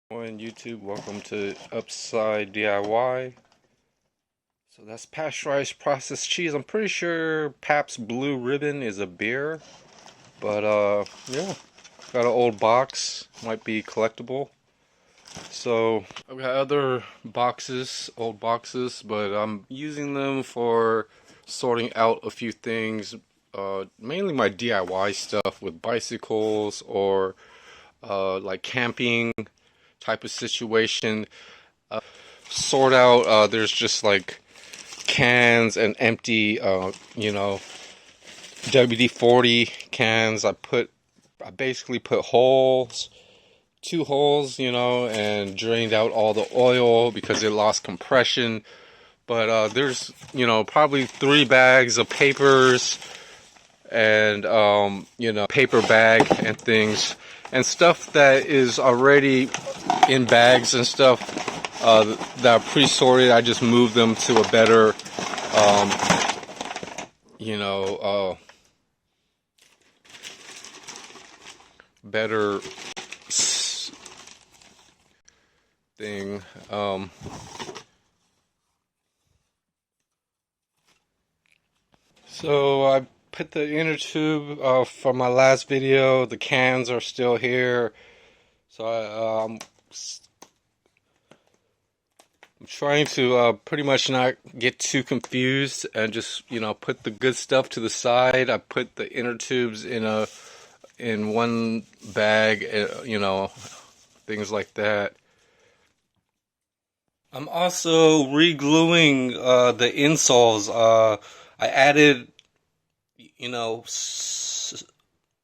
On YouTube, welcome to Upside DIY. So that's pasteurized processed cheese. I'm pretty sure Pabst Blue Ribbon is a beer, but yeah, got an old box, might be collectible. So I've got other boxes, old boxes, but I'm using them for sorting out a few things, mainly my DIY stuff with bicycles or like camping type of situation. Sort out, there's just like cans and empty, WD-40 cans. I basically put holes, two holes, and drained out all the oil because it lost compression. But there's, probably 3 bags of papers and, paper bag and things and stuff that is already in bags and stuff that are pre-sorted. I just move them to a better, um, you know, uh, better thing. So I put the inner tube from my last video. The cans are still here. So I'm trying to pretty much not get too confused and just, put the good stuff to the side. I put the inner tubes in one bag, things like that. I'm also re-gluing the insoles. I added,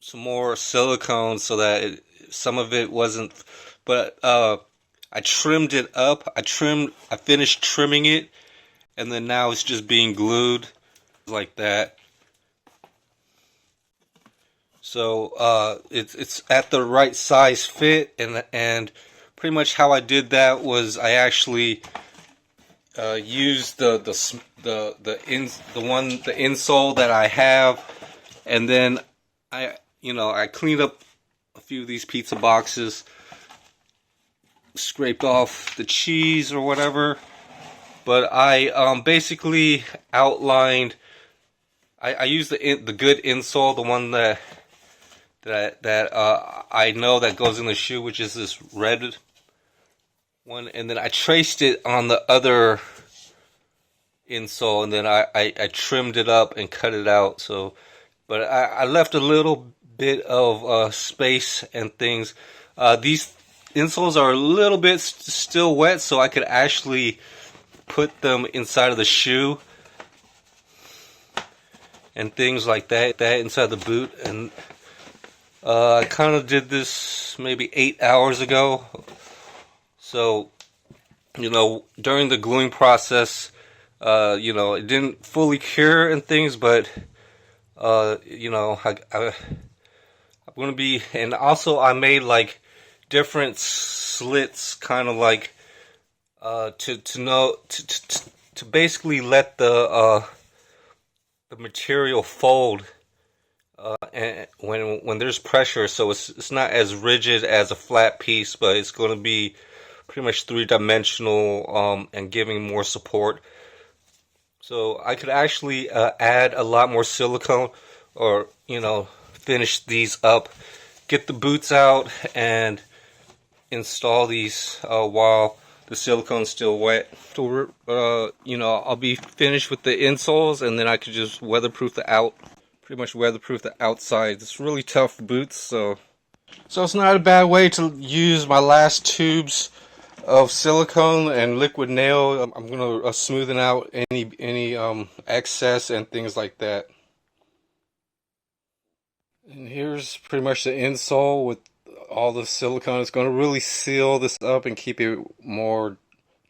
some more silicone so that some of it wasn't, but I trimmed it up. I finished trimming it, and then now it's just being glued like that. So it's at the right size fit, and pretty much how I did that was I actually used the insole that I have, and then I cleaned up a few of these pizza boxes, scraped off the cheese or whatever, but I basically outlined. I used the good insole, the one that I know that goes in the shoe, which is this red one, and then I traced it on the other insole, and then I trimmed it up and cut it out. So, but I left a little bit of space and things. These insoles are a little bit still wet, so I could actually put them inside of the shoe and things like that inside the boot. And I kind of did this maybe 8 hours ago. So, during the gluing process, it didn't fully cure and things, but, I'm going to be, and also I made like different slits, kind of like, to basically let the material fold, and when there's pressure, so it's not as rigid as a flat piece, but it's going to be pretty much 3-dimensional, and giving more support. So I could actually add a lot more silicone, or finish these up, get the boots out, and install these while the silicone's still wet. So I'll be finished with the insoles, and then I could just weatherproof pretty much weatherproof the outside. It's really tough boots, so it's not a bad way to use my last tubes of silicone and liquid nail. I'm gonna smoothen out any excess and things like that. And here's pretty much the insole with all the silicone. It's going to really seal this up and keep it more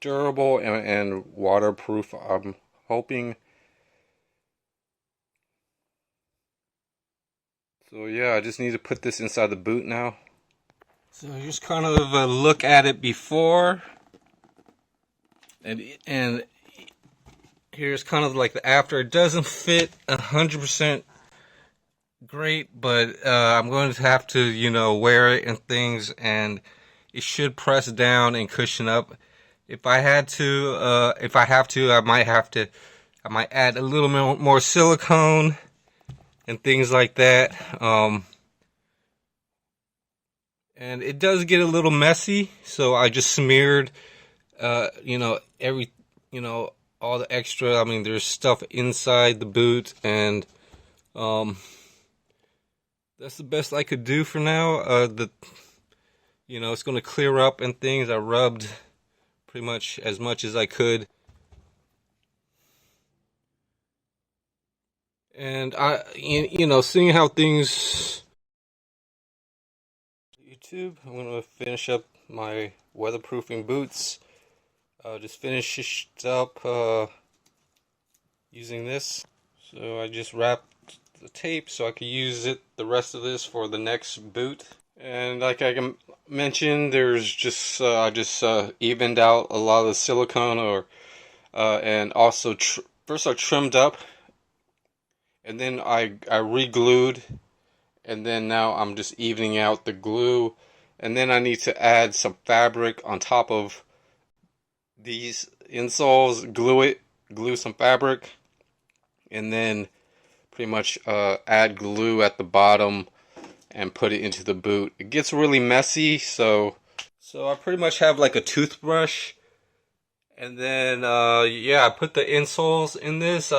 durable and waterproof, I'm hoping. So yeah, I just need to put this inside the boot now. So here's kind of a look at it before, and here's kind of like the after. It doesn't fit 100% great, but I'm going to have to, wear it and things, and it should press down and cushion up. If I had to, if I have to, I might add a little more silicone and things like that. And it does get a little messy, so I just smeared, every, all the extra. I mean, there's stuff inside the boot, and that's the best I could do for now. It's going to clear up and things. I rubbed pretty much as I could. And seeing how things YouTube, I'm gonna finish up my weatherproofing boots. Just finished up using this. So I just wrapped the tape so I could use it the rest of this for the next boot. And like I mentioned, there's just I just evened out a lot of the silicone, and also first I trimmed up, and then I re-glued, and then now I'm just evening out the glue, and then I need to add some fabric on top of these insoles, glue some fabric, and then pretty much add glue at the bottom and put it into the boot. It gets really messy, so I pretty much have like a toothbrush, and then yeah, I put the insoles in this.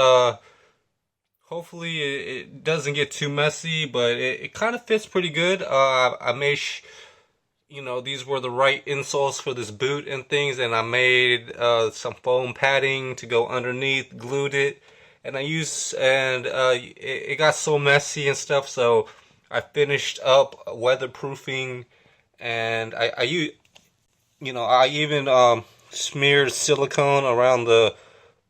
Hopefully it doesn't get too messy, but it kind of fits pretty good. I made these were the right insoles for this boot and things, and I made some foam padding to go underneath, glued it, and it got so messy and stuff, so I finished up weatherproofing, and I even smeared silicone around the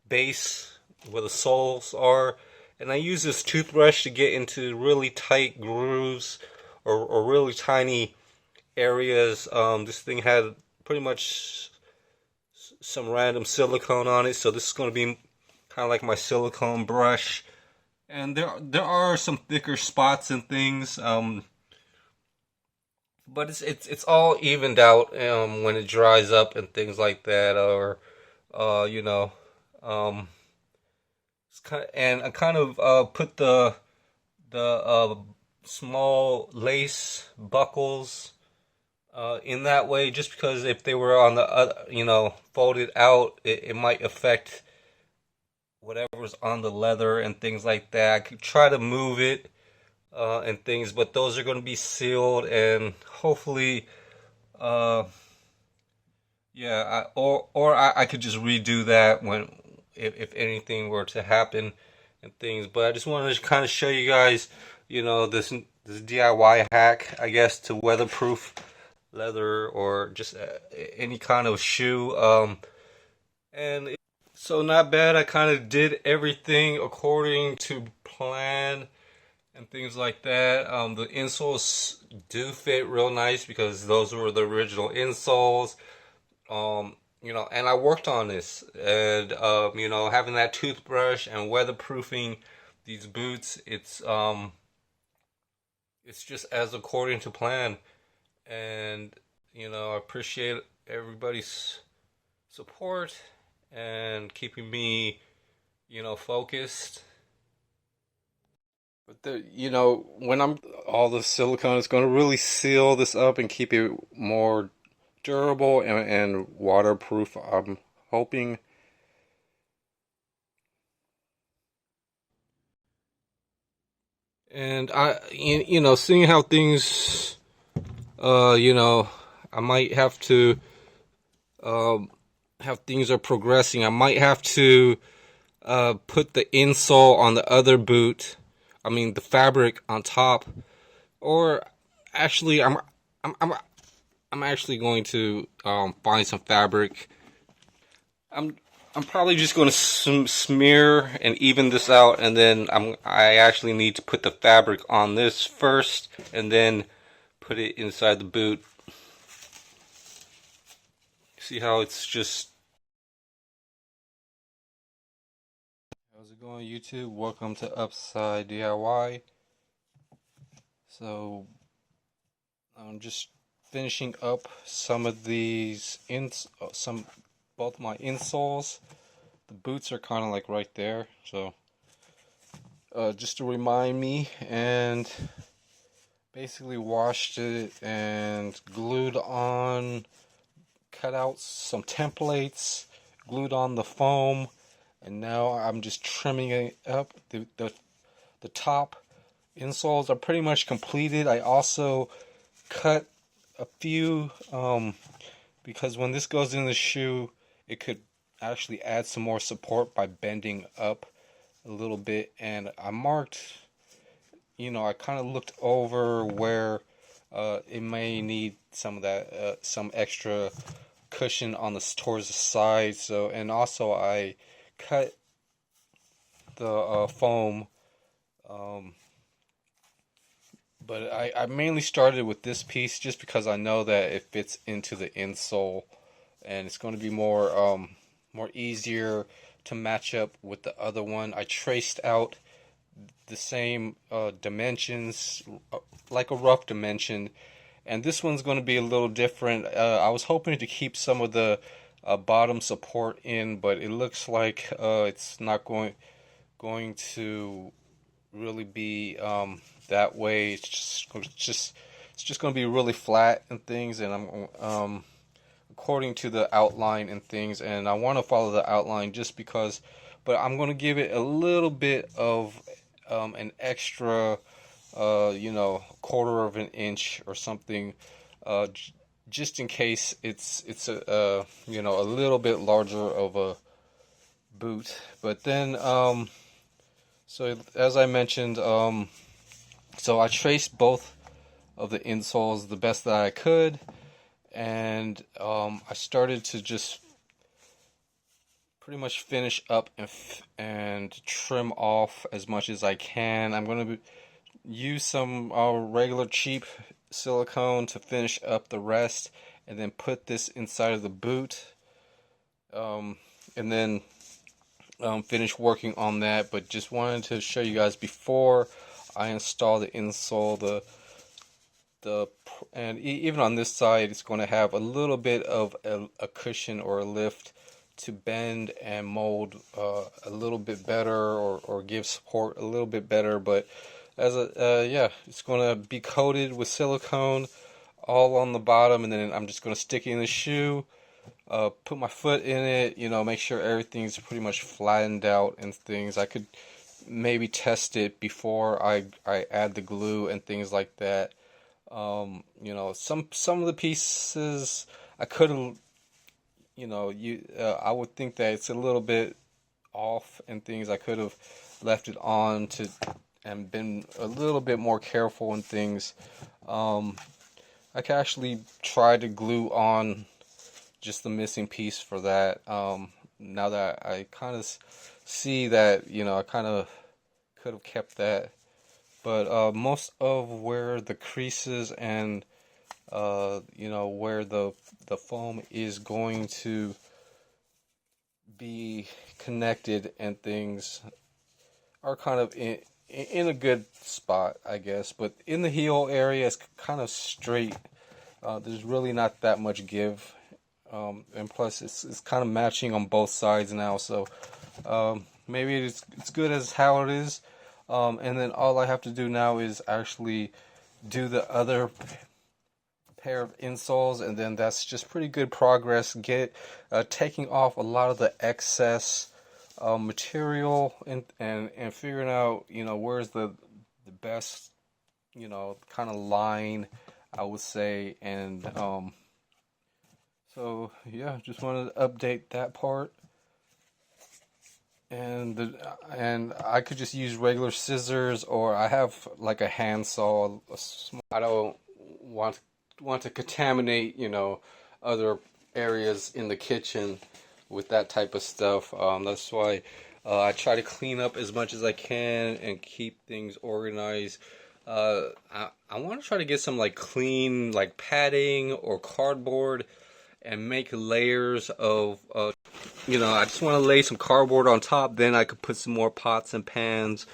base where the soles are, and I use this toothbrush to get into really tight grooves or really tiny areas. This thing had pretty much some random silicone on it, so this is going to be kind of like my silicone brush. And there are some thicker spots and things, but it's all evened out when it dries up and things like that, or and I kind of put the small lace buckles in that way, just because if they were on the other, folded out, it might affect whatever's on the leather and things like that. I could try to move it and things, but those are going to be sealed, and hopefully, yeah, I could just redo that if anything were to happen and things. But I just wanted to kind of show you guys, this DIY hack, I guess, to weatherproof leather or just any kind of shoe. So not bad. I kind of did everything according to plan and things like that. The insoles do fit real nice because those were the original insoles. And I worked on this, and having that toothbrush and weatherproofing these boots, it's just as according to plan. And I appreciate everybody's support and keeping me focused. But when all the silicone is going to really seal this up and keep it more durable and waterproof, I'm hoping. And seeing how things, I might have to, how things are progressing. I might have to put the insole on the other boot. I mean, the fabric on top, or actually, I'm actually going to find some fabric. I'm probably just going to smear and even this out, and then I actually need to put the fabric on this first, and then put it inside the boot. See how it's just. How's it going, YouTube? Welcome to Upside DIY. So I'm just finishing up some of these both my insoles. The boots are kind of like right there, so just to remind me, and basically washed it and glued on, cut out some templates, glued on the foam, and now I'm just trimming it up. The top insoles are pretty much completed. I also cut a few because when this goes in the shoe, it could actually add some more support by bending up a little bit, and I marked, I kind of looked over where it may need some of that, some extra cushion on towards the side. So, and also I cut the foam, but I mainly started with this piece just because I know that it fits into the insole, and it's going to be more easier to match up with the other one. I traced out the same dimensions, like a rough dimension, and this one's going to be a little different. I was hoping to keep some of the bottom support in, but it looks like it's not going to really be that way. It's just going to be really flat and things, and I'm according to the outline and things, and I want to follow the outline just because, but I'm going to give it a little bit of an extra, quarter of an inch or something, just in case it's a little bit larger of a boot. But then, so as I mentioned, so I traced both of the insoles the best that I could, and I started to just pretty much finish up and trim off as much as I can. I'm going to use some regular cheap silicone to finish up the rest, and then put this inside of the boot, and then finish working on that. But just wanted to show you guys before I install the insole, and even on this side, it's going to have a little bit of a cushion or a lift to bend and mold a little bit better, or give support a little bit better. But as it's going to be coated with silicone all on the bottom, and then I'm just going to stick it in the shoe, put my foot in it, make sure everything's pretty much flattened out and things. I could maybe test it before I add the glue and things like that. Some of the pieces I could have, I would think that it's a little bit off and things. I could have left it on and been a little bit more careful and things. I could actually try to glue on just the missing piece for that. Now that I kind of see that, I kind of could have kept that. But most of where the creases and where the foam is going to be connected and things are kind of in a good spot, I guess. But in the heel area, it's kind of straight. There's really not that much give, and plus it's kind of matching on both sides now. So maybe it's good as how it is. And then all I have to do now is actually do the other pair of insoles, and then that's just pretty good progress. Taking off a lot of the excess material and figuring out where's the best kind of line, I would say. And so yeah, just wanted to update that part. And I could just use regular scissors, or I have like a handsaw. I don't want to contaminate other areas in the kitchen with that type of stuff. That's why I try to clean up as much as I can and keep things organized. I want to try to get some like clean like padding or cardboard and make layers of I just want to lay some cardboard on top. Then I could put some more pots and pans